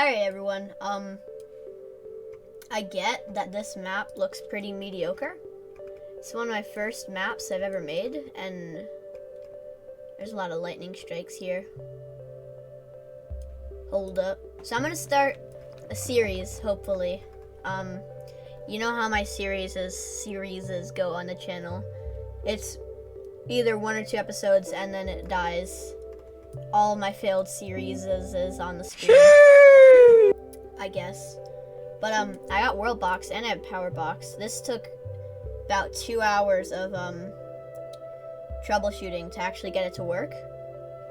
Alright everyone, I get that this map looks pretty mediocre. It's one of my first maps I've ever made, and there's a lot of lightning strikes here. Hold up. So I'm gonna start a series, hopefully. You know how my series go on the channel. It's either 1 or 2 episodes and then it dies. All my failed series is on the screen, I guess. But I got WorldBox and I have PowerBox. This took about 2 hours of troubleshooting to actually get it to work.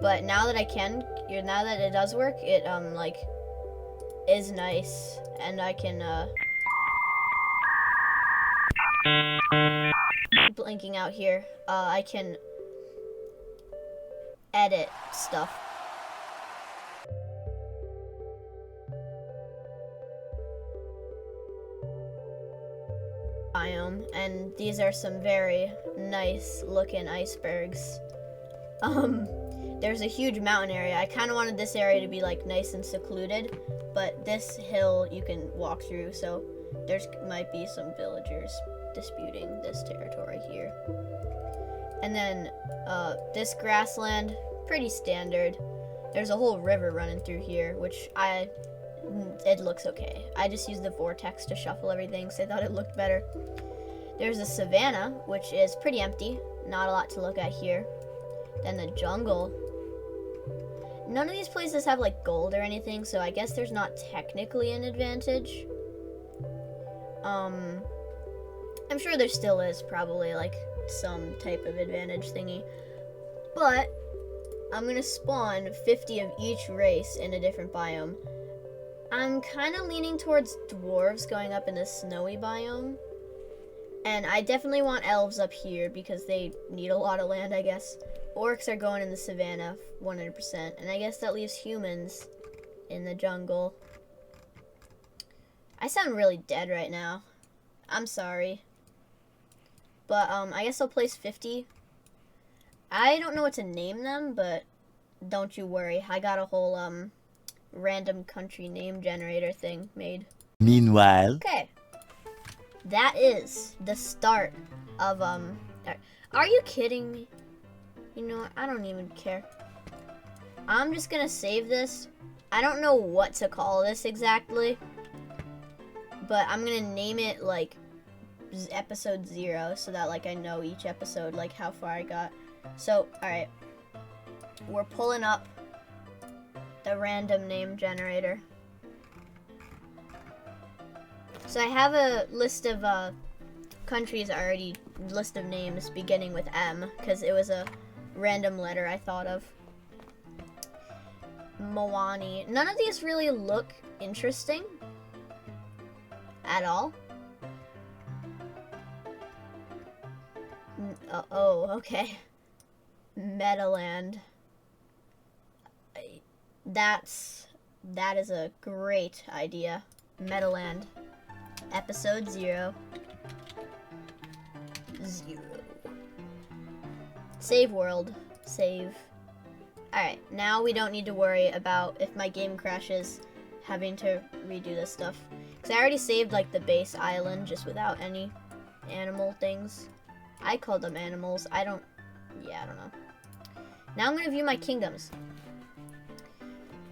But now that now that it does work, it like is nice, and I can blinking out here. I can edit stuff. Biome, and these are some very nice looking icebergs. There's a huge mountain area. I kind of wanted this area to be like nice and secluded, but this hill you can walk through, so there's might be some villagers disputing this territory here. And then this grassland, pretty standard. There's a whole river running through here, which it looks okay. I just used the vortex to shuffle everything, so I thought it looked better. There's a savanna, which is pretty empty. Not a lot to look at here. Then the jungle. None of these places have like gold or anything, so I guess there's not technically an advantage. I'm sure there still is probably like some type of advantage thingy. But I'm gonna spawn 50 of each race in a different biome. I'm kind of leaning towards dwarves going up in the snowy biome. And I definitely want elves up here because they need a lot of land, I guess. Orcs are going in the savannah 100%. And I guess that leaves humans in the jungle. I sound really dead right now. I'm sorry. But I guess I'll place 50. I don't know what to name them, but don't you worry. I got a whole random country name generator thing made. Meanwhile. Okay. That is the start of are you kidding me? You know what? I don't even care. I'm just gonna save this. I don't know what to call this exactly, but I'm gonna name it like episode 0 so that like I know each episode, like how far I got. So, alright. We're pulling up the random name generator. So I have a list of countries already, list of names beginning with M, because it was a random letter I thought of. Moani. None of these really look interesting at all. Oh, okay. Metaland. That is a great idea. Metaland. Episode 0. Save world. Save. Alright, now we don't need to worry about if my game crashes having to redo this stuff. Because I already saved like the base island just without any animal things. I called them animals. I don't know. Now I'm going to view my kingdoms.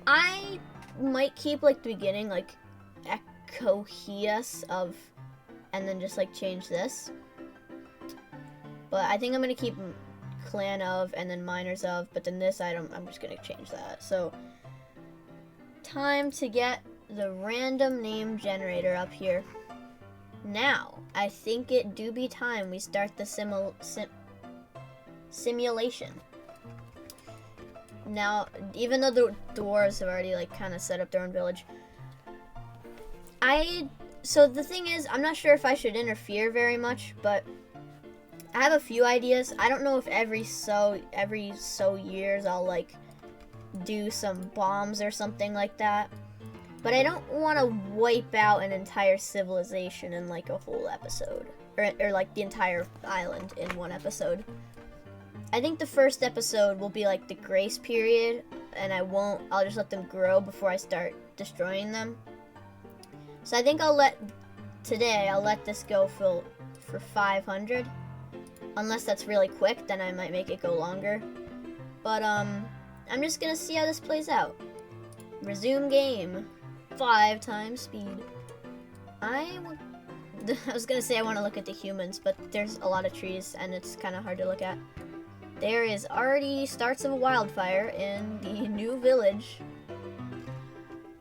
I might keep like the beginning like Coheus of, and then just like change this. But I think I'm gonna keep clan of and then miners of, but then this item I'm just gonna change that. So time to get the random name generator up here. Now I think it do be time we start the simulation. Now, even though the dwarves have already like kind of set up their own village, so the thing is, I'm not sure if I should interfere very much, but I have a few ideas. I don't know if every so years I'll like do some bombs or something like that. But I don't want to wipe out an entire civilization in like a whole episode, or like the entire island in one episode. I think the first episode will be like the grace period, and I'll just let them grow before I start destroying them. So I think I'll let this go for 500. Unless that's really quick, then I might make it go longer. But I'm just gonna see how this plays out. Resume game. 5 times speed. I was gonna say I want to look at the humans, but there's a lot of trees and it's kind of hard to look at. There is already starts of a wildfire in the new village.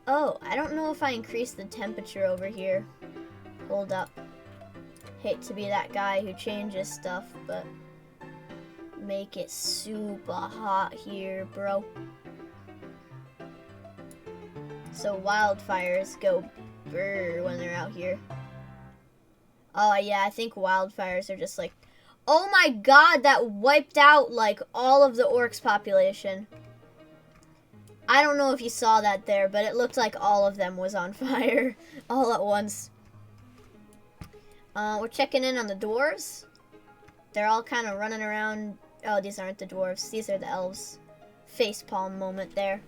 Oh, I don't know if I increased the temperature over here. Hold up. Hate to be that guy who changes stuff, but make it super hot here, bro. So wildfires go brr when they're out here. Oh yeah, I think wildfires are just like, oh my god, that wiped out like all of the orcs population. I don't know if you saw that there, but it looked like all of them was on fire all at once. We're checking in on the dwarves. They're all kind of running around. Oh, these aren't the dwarves. These are the elves. Facepalm moment there.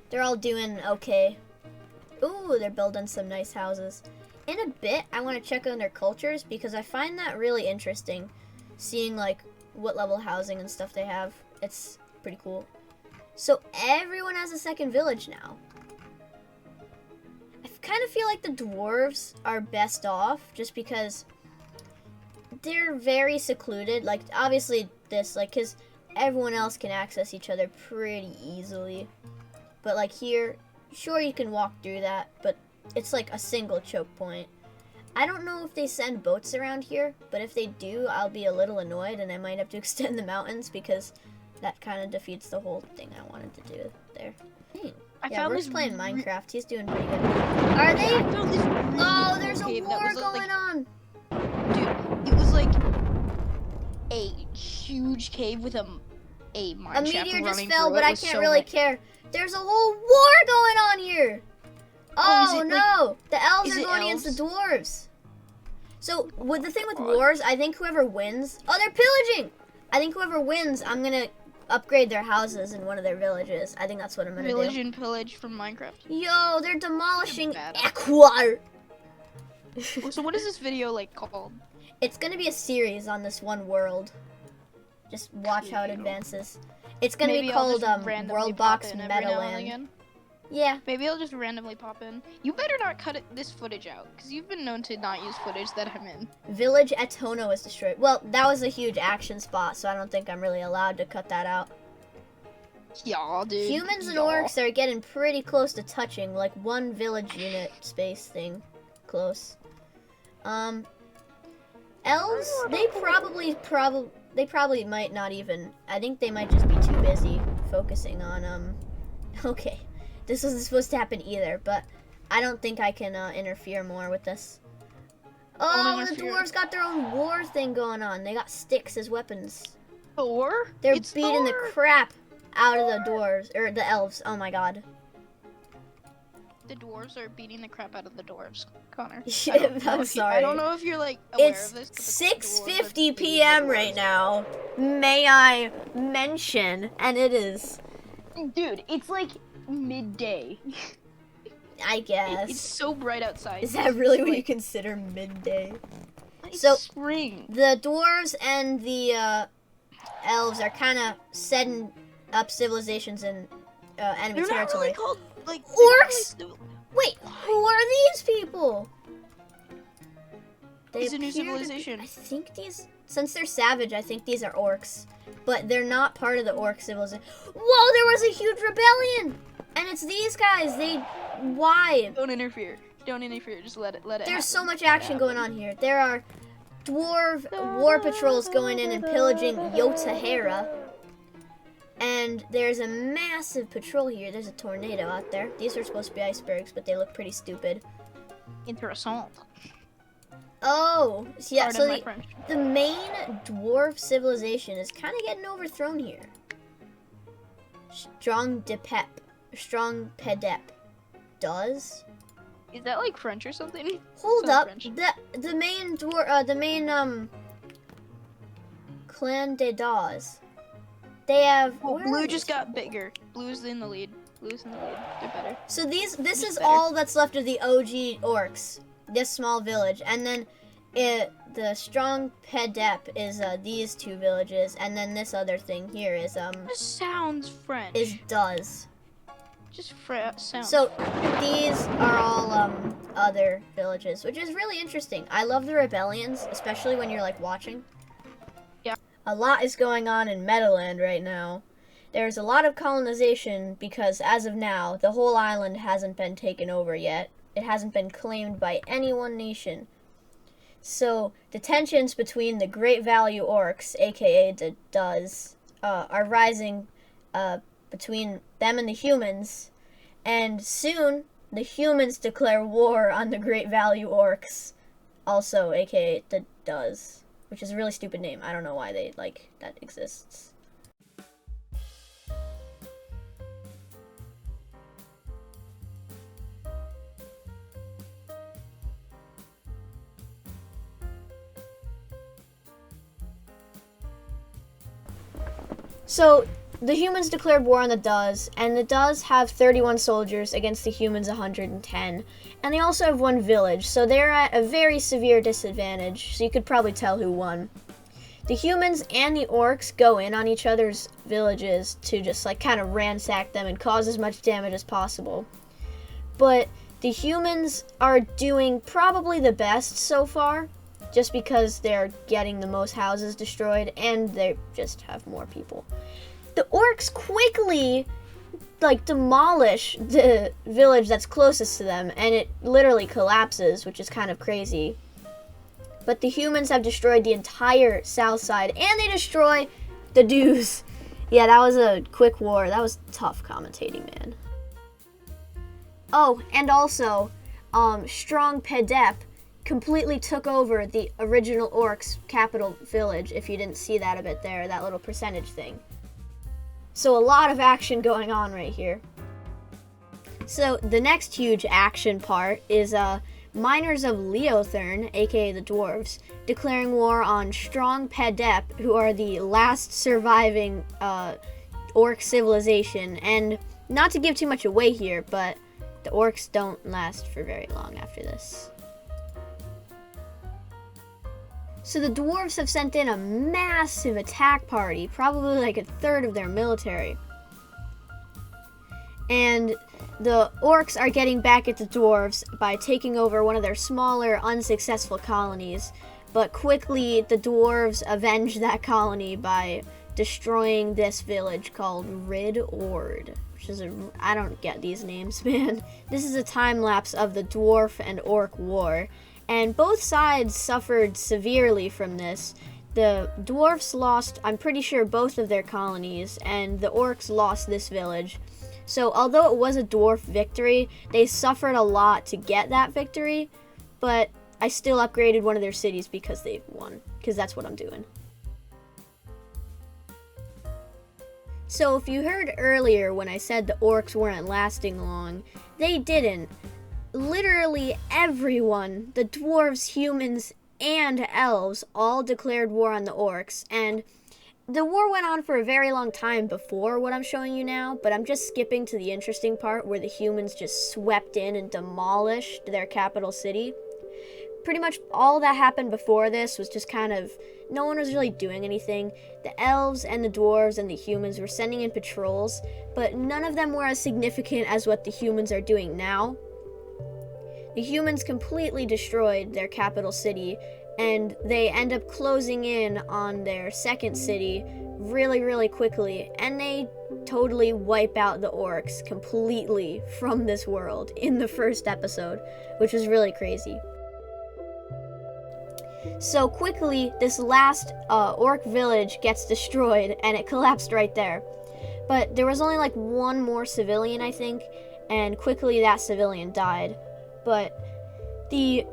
They're all doing okay. Ooh, they're building some nice houses. In a bit, I want to check on their cultures because I find that really interesting. Seeing like what level housing and stuff they have. It's pretty cool. So everyone has a second village now. I kind of feel like the dwarves are best off just because they're very secluded. Like obviously this, like, cause everyone else can access each other pretty easily. But like here, sure you can walk through that, but it's like a single choke point. I don't know if they send boats around here, but if they do, I'll be a little annoyed and I might have to extend the mountains because that kind of defeats the whole thing I wanted to do there. Hey. Yeah, we're just playing Minecraft. He's doing pretty good. Are they? Oh, there's a war going on. Dude, it was like a huge cave with a mine shaft meteor just running fell, through but it. I can't really care. There's a whole war going on here. Oh no, the elves are going against the dwarves. So with the thing with wars, I think whoever wins. Oh, they're pillaging. I think whoever wins, I'm gonna upgrade their houses in one of their villages. I think that's what I'm gonna do. Village and pillage from Minecraft. Yo, they're demolishing Equar. So what is this video like called? It's gonna be a series on this one world. Just watch how it advances. It's gonna be called WorldBox Metaland. Yeah. Maybe I'll just randomly pop in. You better not cut this footage out, because you've been known to not use footage that I'm in. Village Etono was destroyed. Well, that was a huge action spot, so I don't think I'm really allowed to cut that out. Yeah, dude. Humans and orcs are getting pretty close to touching, like one village unit space thing close. Elves, they probably might not even. I think they might just be too busy focusing on okay. This wasn't supposed to happen either, but I don't think I can interfere more with this. Oh, the dwarves got their own war thing going on. They got sticks as weapons. Thor? They're beating the crap out of the dwarves, or the elves. Oh my god. The dwarves are beating the crap out of the dwarves, Connor. I'm sorry. I don't know if you're like aware it's of this. It's 6:50 p.m. right now. May I mention? And it is. Dude, it's like midday. I guess. It's so bright outside. Is that really what you consider midday? It's so spring. The dwarves and the elves are kind of setting up civilizations in enemy They're territory. Not really called, like, orcs? Wait, who are these people? It's a new civilization. I think these, since they're savage, I think these are orcs. But they're not part of the orc civilization. Whoa, there was a huge rebellion! And it's these guys, why? Don't interfere. Don't interfere, just let it There's happen. so much action going on here. There are dwarf war patrols going in and pillaging Yotahara. And there's a massive patrol here. There's a tornado out there. These are supposed to be icebergs, but they look pretty stupid. Interessant. Oh, yeah, so Pardon my French. the main dwarf civilization is kind of getting overthrown here. Strong Pedep. Does? Is that like French or something? Hold up. French. The main Clan des Daws. They have. Oh, where are blue these? just got bigger. Blue's in the lead. Blue's in the lead. They're better. So this Who's is better? all that's left of the OG orcs. This small village, and then the strong Pedep is these two villages, and then this other thing here is This sounds French. does. Just sounds. So these are all other villages, which is really interesting. I love the rebellions, especially when you're like watching. Yeah. A lot is going on in Metaland right now. There's a lot of colonization because as of now, the whole island hasn't been taken over yet. It hasn't been claimed by any one nation. So the tensions between the Great Value Orcs, aka the Duz, are rising between them and the humans, and soon the humans declare war on the Great Value Orcs, also aka the Duz, which is a really stupid name. I don't know why they like that exists. So the humans declared war on the Duz, and the Duz have 31 soldiers against the humans 110. And they also have one village, so they're at a very severe disadvantage, so you could probably tell who won. The humans and the orcs go in on each other's villages to just like kind of ransack them and cause as much damage as possible. But the humans are doing probably the best so far, just because they're getting the most houses destroyed and they just have more people. The orcs quickly like demolish the village that's closest to them, and it literally collapses, which is kind of crazy. But the humans have destroyed the entire south side, and they destroy the Dews. Yeah, that was a quick war. That was tough commentating, man. Oh, and also, Strong Pedep completely took over the original orcs' capital village, if you didn't see that a bit there, that little percentage thing. So a lot of action going on right here. So the next huge action part is miners of Leothern, aka the dwarves, declaring war on Strong Pedep, who are the last surviving orc civilization. And not to give too much away here, but the orcs don't last for very long after this. So the dwarves have sent in a massive attack party, probably like a third of their military. And the orcs are getting back at the dwarves by taking over one of their smaller, unsuccessful colonies. But quickly, the dwarves avenge that colony by destroying this village called Rid Ord, which is I don't get these names, man. This is a time lapse of the dwarf and orc war. And both sides suffered severely from this. The dwarfs lost, I'm pretty sure, both of their colonies, and the orcs lost this village. So although it was a dwarf victory, they suffered a lot to get that victory, but I still upgraded one of their cities because they won, because that's what I'm doing. So if you heard earlier when I said the orcs weren't lasting long, they didn't. Literally everyone, the dwarves, humans, and elves, all declared war on the orcs, and the war went on for a very long time before what I'm showing you now, but I'm just skipping to the interesting part where the humans just swept in and demolished their capital city. Pretty much all that happened before this was just kind of, no one was really doing anything. The elves and the dwarves and the humans were sending in patrols, but none of them were as significant as what the humans are doing now. The humans completely destroyed their capital city, and they end up closing in on their second city really, really quickly, and they totally wipe out the orcs completely from this world in the first episode, which was really crazy. So quickly, this last orc village gets destroyed, and it collapsed right there. But there was only like one more civilian, I think, and quickly that civilian died. But the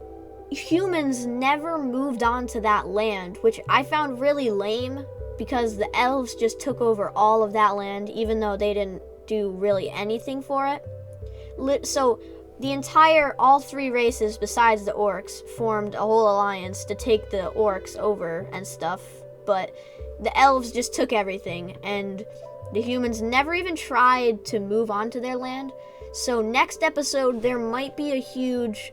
humans never moved on to that land, which I found really lame because the elves just took over all of that land, even though they didn't do really anything for it. So the all three races besides the orcs formed a whole alliance to take the orcs over and stuff. but the elves just took everything, and the humans never even tried to move on to their land. So next episode, there might be a huge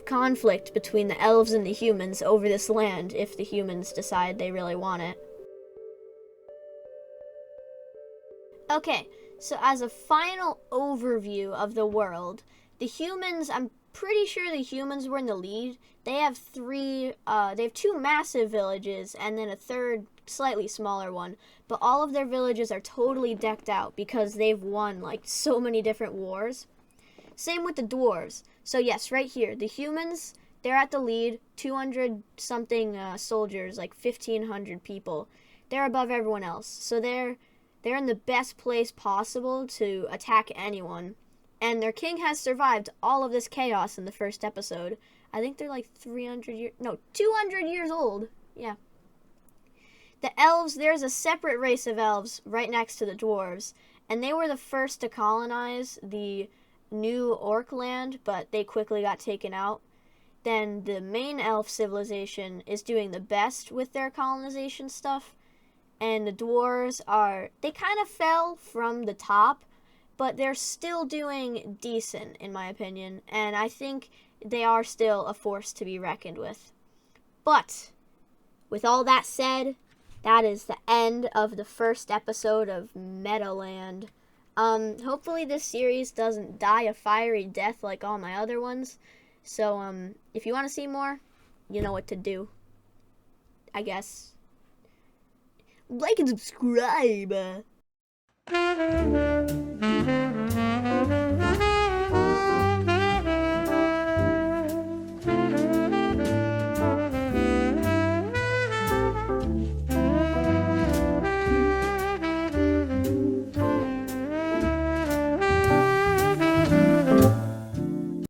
conflict between the elves and the humans over this land if the humans decide they really want it. Okay, so as a final overview of the world, the humans, I'm pretty sure the humans were in the lead. They have two massive villages and then a third slightly smaller one, but all of their villages are totally decked out because they've won like so many different wars. Same with the dwarves. So yes, right here, the humans, they're at the lead, 200 something soldiers, like 1,500 people. They're above everyone else. So they're in the best place possible to attack anyone. And their king has survived all of this chaos in the first episode. I think they're like 200 years old. Yeah. The elves, there's a separate race of elves right next to the dwarves. And they were the first to colonize the new orc land, but they quickly got taken out. Then the main elf civilization is doing the best with their colonization stuff. And the dwarves they kind of fell from the top, but they're still doing decent, in my opinion. And I think they are still a force to be reckoned with. But, with all that said, that is the end of the first episode of Metaland. Hopefully this series doesn't die a fiery death like all my other ones. So, if you want to see more, you know what to do, I guess. Like and subscribe.